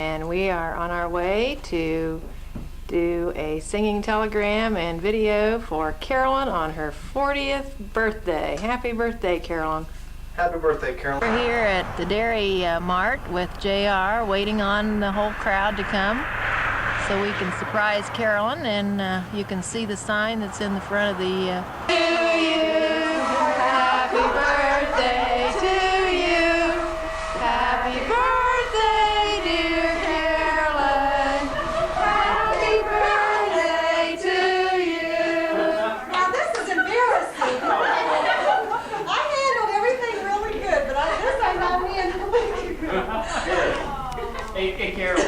And we are on our way to do a singing telegram and video for Carolyn on her 40th birthday. Happy birthday, Carolyn. Happy birthday, Carolyn. We're here at the Dairy Mart with JR, waiting on the whole crowd to come so we can surprise Carolyn, and you can see the sign that's in the front of the To you, happy birthday to you, happy birthday dear Carolyn, happy birthday to you. Now this is embarrassing. I handled everything really good, but this I not handling good. Hey, Carol.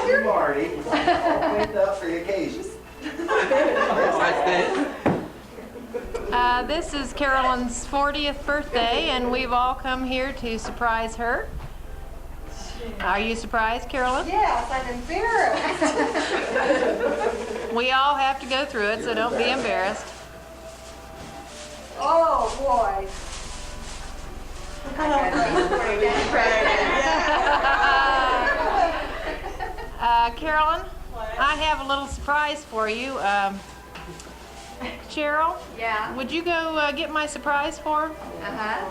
You're Marty. All cleaned up for the occasion. This is Carolyn's 40th birthday, and we've all come here to surprise her. Are you surprised, Carolyn? Yes, I'm embarrassed. We all have to go through it, so don't be embarrassed. Oh boy. Carolyn, I have a little surprise for you. Cheryl? Yeah. Would you go get my surprise for her? Uh-huh.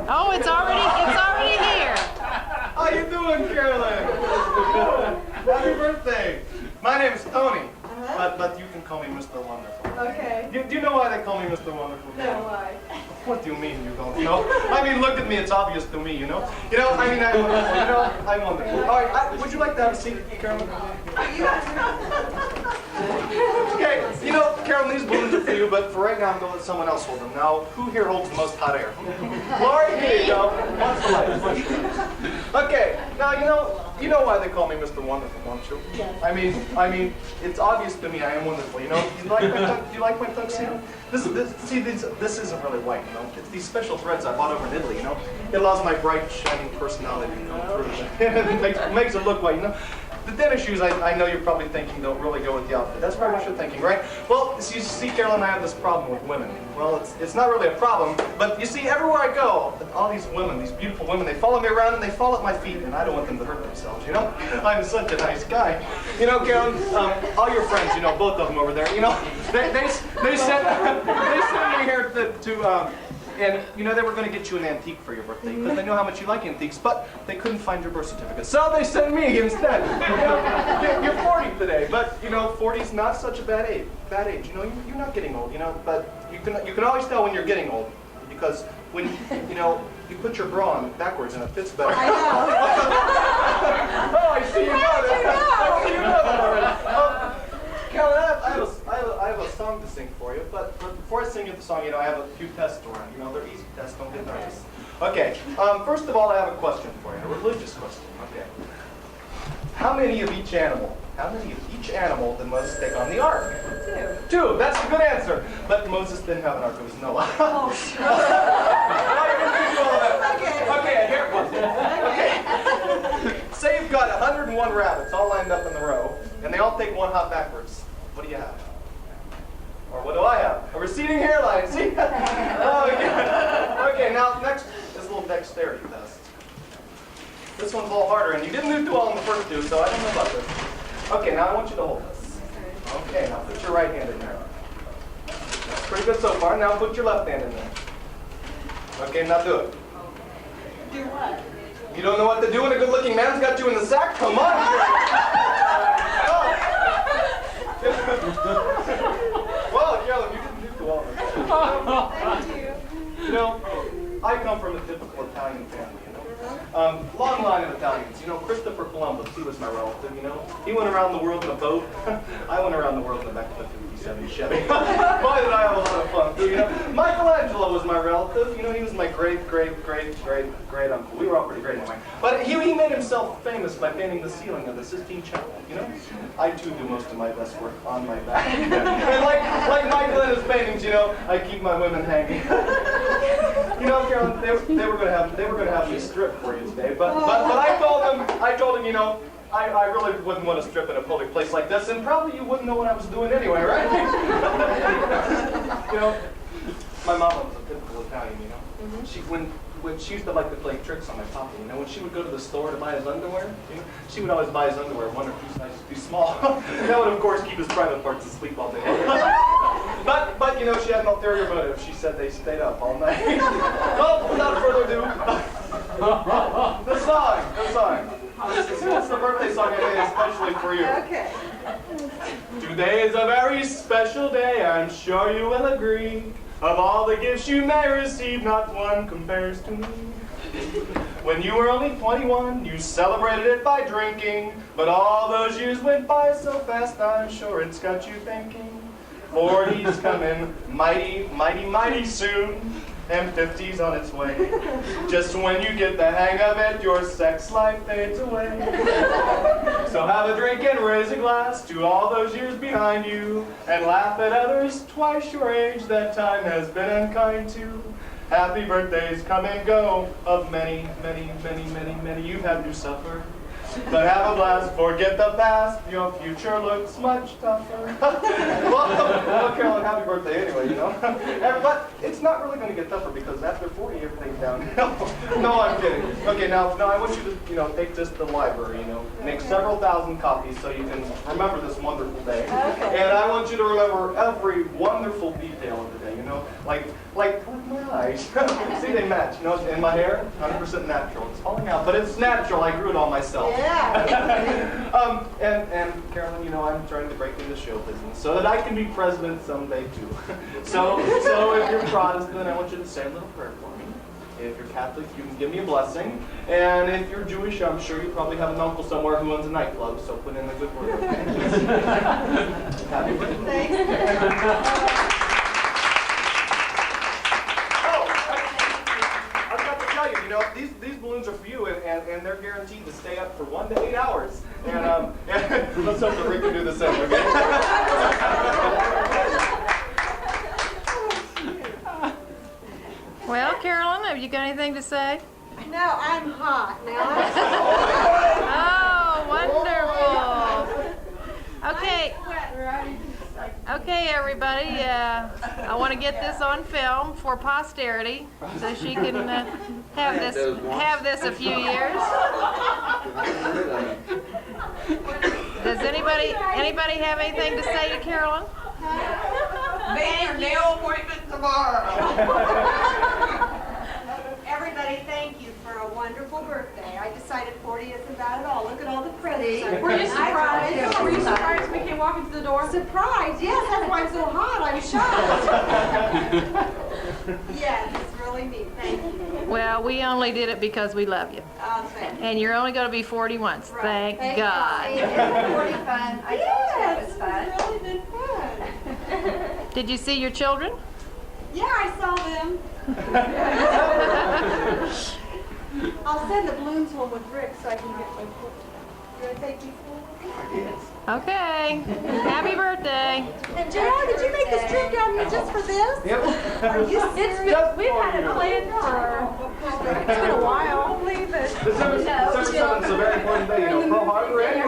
Oh, it's already here. How you doing, Carolyn? Happy birthday. My name is Tony, but you can call me Mr. Wonderful. Okay. Do you know why they call me Mr. Wonderful? No, why? What do you mean you don't know? I mean, look at me. It's obvious to me, you know. I'm wonderful. I'm wonderful. All right. Would you like to have a seat, Carolyn? Okay. Carolyn, these balloons are for you, but for right now, I'm going to let someone else hold them. Now, who here holds the most hot air? Lori, here you go. Once the light. Okay. Now, you know why they call me Mr. Wonderful, don't you? Yes. I mean, it's obvious to me I am wonderful. Do you like my tuxedo? This isn't really white, It's these special threads I bought over in Italy, It allows my bright, shining personality to come through. It makes it look white, The tennis shoes, I know you're probably thinking don't really go with the outfit. That's probably what you're thinking, right? Well, you see, Carolyn, I have this problem with women. Well, it's not really a problem, but you see, everywhere I go, all these women, these beautiful women, they follow me around and they fall at my feet, and I don't want them to hurt themselves, I'm such a nice guy. Carolyn, all your friends, both of them over there, they sent me here to and they were going to get you an antique for your birthday because they know how much you like antiques, but they couldn't find your birth certificate. So they sent me instead. You're 40 today, but 40 is not such a bad age. You're not getting old, but you can always tell when you're getting old because when you put your bra on backwards and it fits better. I know. Oh, I see you know that. I see you know that already. Carolyn, I have a song to sing for you, but before I sing you the song, I have a few tests to run. They're easy tests, don't get nervous. Okay, first of all, I have a question for you, a religious question. Okay. How many of each animal did Moses take on the ark? Two. That's a good answer. But Moses didn't have an ark, it was Noah. Oh, sure. Okay, here it was. Okay. Say you've got 101 rabbits all lined up in the row, and they all take one hop backwards. What do you have? Or what do I have? A receding hairline, see? Oh, yeah. Okay, now next is a little dexterity test. This one's a little harder, and you didn't do too well in the first two, so I don't know about this. Okay, now I want you to hold this. Okay, now put your right hand in there. That's pretty good so far. Now put your left hand in there. Okay, now do it. Do what? You don't know what to do when a good-looking man's got you in the sack? Come on! Well, Carolyn, you didn't do too well. Thank you. I come from a typical Italian family, long line of Italians. Christopher Columbus, he was my relative, He went around the world in a boat. I went around the world in the back of a 57 Chevy. Boy, did I have a lot of fun, too, Michelangelo was my relative. He was my great uncle. We were all pretty great anyway. But he made himself famous by painting the ceiling of the Sistine Chapel, I, too, do most of my best work on my back. And like Michael and his paintings, I keep my women hanging. Carolyn, they were going to have me strip for you today, but I told them, I really wouldn't want to strip in a public place like this, and probably you wouldn't know what I was doing anyway, right? My mom was a typical Italian, When she used to like to play tricks on my papa, you know, when she would go to the store to buy his underwear, you know, she would always buy his underwear one or two sizes too small. That would, of course, keep his private parts asleep all day long. But you know, she had an ulterior motive. She said they stayed up all night. Well, without further ado, the song. It's the birthday song I made especially for you. Okay. Today is a very special day, I'm sure you will agree. Of all the gifts you may receive, not one compares to me. When you were only 21, you celebrated it by drinking. But all those years went by so fast, I'm sure it's got you thinking. 40's coming mighty, mighty, mighty soon. And 50's on its way. Just when you get the hang of it, your sex life fades away. So have a drink and raise a glass to all those years behind you, and laugh at others twice your age that time has been unkind to. Happy birthdays come and go, of many, many, many, many, many you've had to suffer. But have a blast, forget the past, your future looks much tougher. Well, Carolyn, happy birthday anyway, you know. But it's not really going to get tougher because after 40, everything's downhill. No, I'm kidding. Okay, now I want you to, you know, take this to the library, you know, make several thousand copies so you can remember this wonderful day. Okay. And I want you to remember every wonderful detail of the day, you know, like my eyes. See, they match, you know, and my hair, 100% natural. It's falling out, but it's natural. I grew it all myself. Yeah. And Carolyn, you know, I'm trying to break into show business so that I can be president someday too. So if you're Protestant, I want you to say a little prayer for me. If you're Catholic, you can give me a blessing. And if you're Jewish, I'm sure you probably have an uncle somewhere who owns a nightclub, so put in a good word. Okay? Happy birthday. Thanks. You know, these balloons are for you, and they're guaranteed to stay up for 1 to 8 hours. And let's hope that Rick can do the same, okay? Well, Carolyn, have you got anything to say? No, I'm hot now. Oh, wonderful. Okay. Okay, everybody, I want to get this on film for posterity so she can have this a few years. Does anybody have anything to say to Carolyn? Make your nail appointment tomorrow. Everybody, thank you for a wonderful birthday. I decided 40 isn't bad at all. Look at all the presents. Were you surprised? Were you surprised when we came walking through the door? Surprised, yes, that's why I'm so hot. I'm shocked. Yes, it's really neat. Thank you. Well, we only did it because we love you. Thank you. And you're only going to be 40 once. Right. Thank God. It was 40 fun. I Yes, told you it was fun. it's really been fun. Did you see your children? Yeah, I saw them. I'll send the balloons home with Rick so I can get my book. Do I take these home? Okay. Happy birthday. And JR, did you make this trip down here just for this? Yep. Are you serious? We've had it planned for. It's been a while. I'll believe it. December 7th is a very important day, you know, Pearl Harbor and